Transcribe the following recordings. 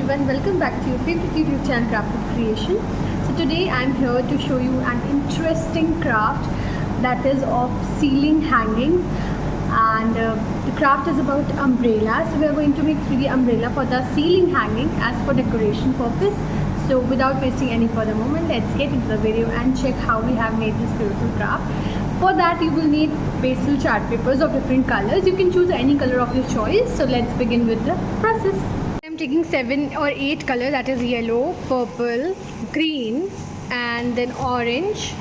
everyone, welcome back to your favorite YouTube channel Crafted Creation. So today I'm here to show you an interesting craft that is of ceiling hangings, and the craft is about umbrellas. So we are going to make 3D umbrella for the ceiling hanging as for decoration purpose. So without wasting any further moment, let's get into the video and check how we have made this beautiful craft. For that you will need pastel chart papers of different colors. You can choose any color of your choice. So let's begin with the process. I'm taking 7 or 8 colors, that is yellow, purple, green, and then orange,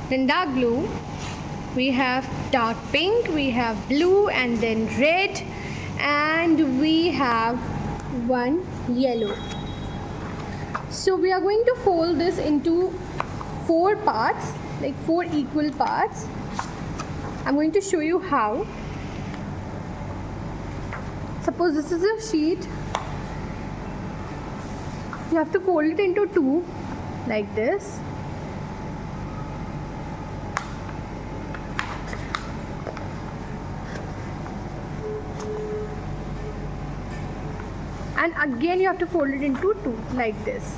then dark blue, we have dark pink, we have blue, and then red, and we have one yellow. So we are going to fold this into 4 parts, like 4 equal parts. I'm going to show you how. Suppose this is a sheet. You have to fold it into 2 like this. And again you have to fold it into 2 like this.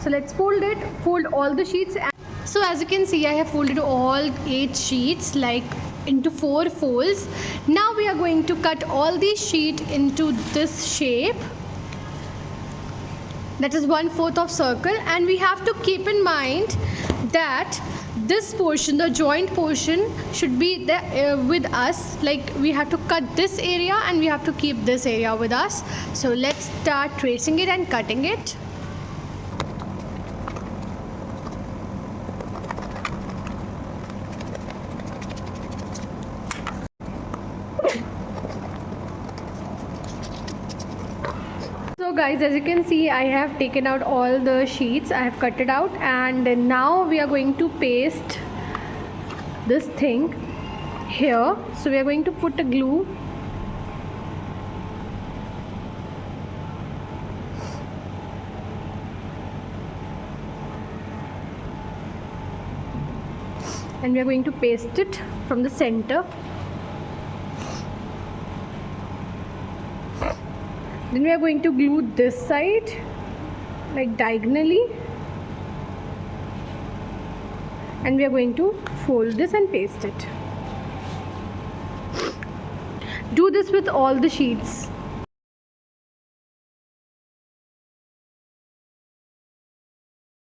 So let's fold all the sheets. So as you can see, I have folded all 8 sheets like into 4 folds. Now we are going to cut all these sheets into this shape, that is 1/4 of circle, and we have to keep in mind that this portion, the joint portion, should be there with us. Like we have to cut this area and we have to keep this area with us. So let's start tracing it and cutting it. So guys, as you can see, I have taken out all the sheets, I have cut it out, and now we are going to paste this thing here. So we are going to put a glue. And we are going to paste it from the center. Then we are going to glue this side like diagonally, and we are going to fold this and paste it. Do this with all the sheets.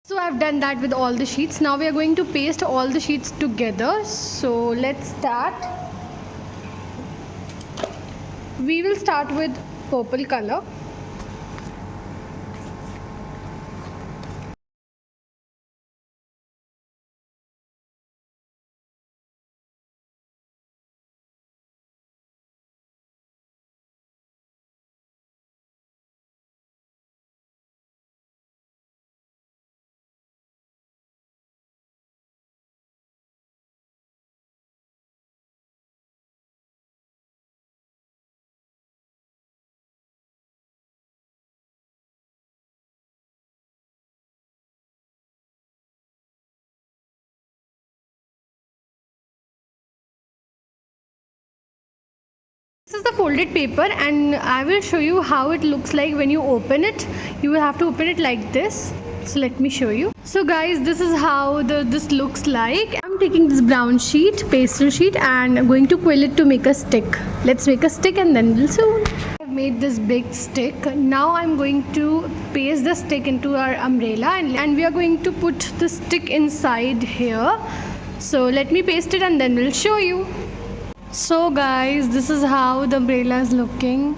So I've done that with all the sheets. Now we are going to paste all the sheets together. So let's start. We will start with purple color. This is the folded paper, and I will show you how it looks like when you open it. You will have to open it like this. So let me show you. So guys, this is how this looks like. I'm taking this brown sheet, pastel sheet, and I'm going to quill it to make a stick. Let's make a stick and then we'll sew. I've made this big stick. Now I'm going to paste the stick into our umbrella, and we are going to put the stick inside here. So let me paste it and then we'll show you. So guys, this is how the umbrella is looking.